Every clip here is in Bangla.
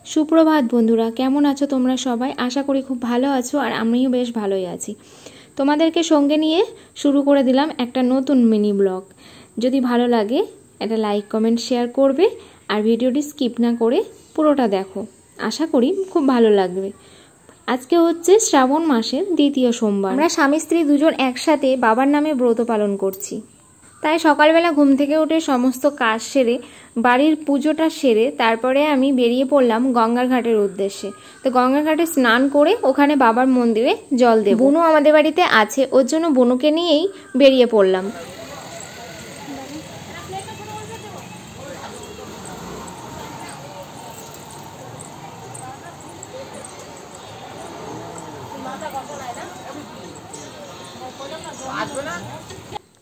সুপ্রভাত বন্ধুরা, কেমন আছো তোমরা সবাই? আশা করি খুব ভালো আছো আর আমিও বেশ ভালোই আছি। তোমাদেরকে সঙ্গে নিয়ে শুরু করে দিলাম একটা নতুন মিনি ব্লগ। যদি ভালো লাগে একটা লাইক কমেন্ট শেয়ার করবে আর ভিডিওটি স্কিপ না করে পুরোটা দেখো, আশা করি খুব ভালো লাগবে। আজকে হচ্ছে শ্রাবণ মাসের দ্বিতীয় সোমবার। আমরা স্বামী স্ত্রী দুজন একসাথে বাবার নামে ব্রত পালন করছি। তাই সকালবেলা ঘুম থেকে উঠে সমস্ত কাজ সেরে বাড়ির পুজোটা সেরে তারপরে আমি বেরিয়ে পড়লাম গঙ্গার ঘাটের উদ্দেশ্যে। তো গঙ্গার ঘাটে স্নান করে ওখানে বাবার মন্দিরে জল দেব। বুনু আমাদের বাড়িতে আছে, ওর জন্য বুনুকে নিয়েই বেরিয়ে পড়লাম।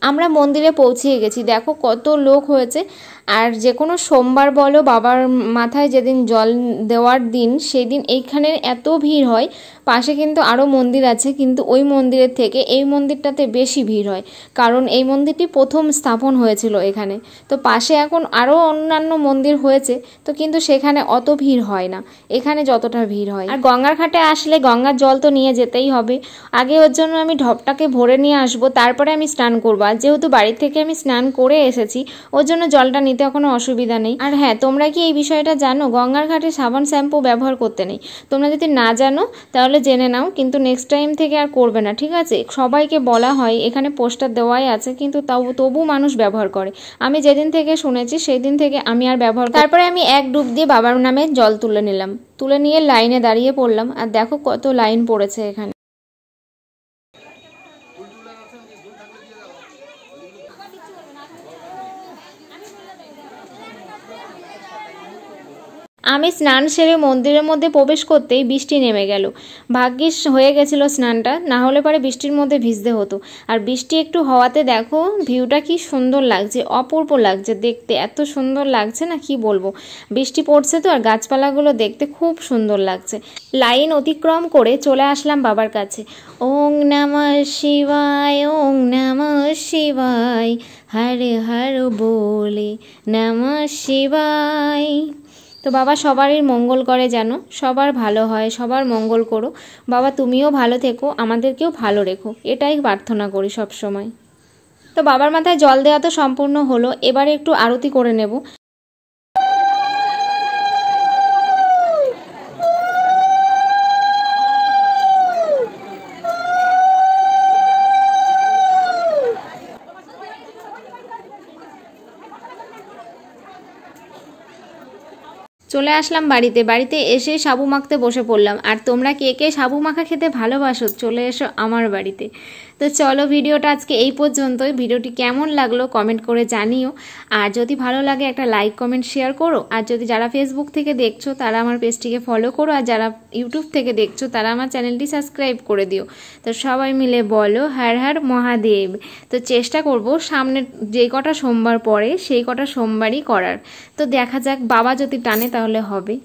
আমরা মন্দিরে পৌঁছে গেছি, দেখো কত লোক হয়েছে। আর যে কোনো সোমবার বলো, বাবার মাথায় যেদিন জল দেওয়ার দিন সেদিন এইখানে এত ভিড় হয়। পাশে কিন্তু আরও মন্দির আছে, কিন্তু ওই মন্দিরের থেকে এই মন্দিরটাতে বেশি ভিড় হয়, কারণ এই মন্দিরটি প্রথম স্থাপন হয়েছিল এখানে। তো পাশে এখন আরও অন্যান্য মন্দির হয়েছে, তো কিন্তু সেখানে অত ভিড় হয় না, এখানে যতটা ভিড় হয়। আর গঙ্গার ঘাটে আসলে গঙ্গার জল তো নিয়ে যেতেই হবে। আগে ওর জন্য আমি ঢপটাকে ভরে নিয়ে আসবো, তারপরে আমি স্নান করবো। আর যেহেতু বাড়ি থেকে আমি স্নান করে এসেছি, ওর জন্য জলটা নিতে কোনো অসুবিধা নেই। আর হ্যাঁ, তোমরা কি এই বিষয়টা জানো? গঙ্গার ঘাটে সাবান শ্যাম্পু ব্যবহার করতে নেই। তোমরা যদি না জানো তাহলে জেনে নাও, কিন্তু নেক্সট টাইম থেকে আর করবে না, ঠিক আছে? সবাইকে বলা হয়, এখানে পোস্টার দেওয়াই আছে, কিন্তু তবু মানুষ ব্যবহার করে। আমি যেদিন থেকে শুনেছি সেই দিন থেকে আমি আর ব্যবহার করি। তারপরে আমি এক ডুব দিয়ে বাবার নামে জল তুলে নিলাম। তুলে নিয়ে লাইনে দাঁড়িয়ে পড়লাম। আর দেখো কত লাইন পড়েছে এখানে। আমি স্নান সেরে মন্দিরের মধ্যে প্রবেশ করতেই বৃষ্টি নেমে গেল। ভাগ্যিস হয়ে গেছিল স্নানটা, না হলে পরে বৃষ্টির মধ্যে ভিজতে হতো। আর বৃষ্টি একটু হওয়াতে দেখো ভিউটা কি সুন্দর লাগছে, অপূর্ব লাগছে দেখতে, এত সুন্দর লাগছে না কি বলবো। বৃষ্টি পড়ছে তো, আর গাছপালাগুলো দেখতে খুব সুন্দর লাগছে। লাইন অতিক্রম করে চলে আসলাম বাবার কাছে। ওং নমঃ শিবায়, ওং নমঃ শিবায়, হর হর বলে নমঃ শিবায়। তো বাবা সবারই মঙ্গল করে, যেন সবার ভালো হয়, সবার মঙ্গল করো বাবা। তুমিও ভালো থেকো, আমাদেরকেও ভালো রেখো, এটাই প্রার্থনা করি সব সময়। তো বাবার মাথায় জল দেওয়া তো সম্পূর্ণ হলো, এবারে একটু আরতি করে নেব। চলে আসলাম বাড়িতে এসে সাবু মাখতে বসে পড়লাম। আর তোমরা কে কে সাবু মাখা খেতে ভালোবাসো চলে এসো আমার বাড়িতে। তো চলো, ভিডিওটা আজকে এই পর্যন্তই। ভিডিওটি কেমন লাগলো কমেন্ট করে জানিও। আর যদি ভালো লাগে একটা লাইক কমেন্ট শেয়ার করো। আর যদি যারা ফেসবুক থেকে দেখছো তারা আমার পেজটিকে ফলো করো, আর যারা ইউটিউব থেকে দেখছো তারা আমার চ্যানেলটি সাবস্ক্রাইব করে দিও। তো সবাই মিলে বলো হর হর মহাদেব। তো চেষ্টা করব সামনে যেই কটা সোমবার পরে সেই কটা সোমবারই করার। তো দেখা যাক, বাবা যদি টানে তাহলে হবে।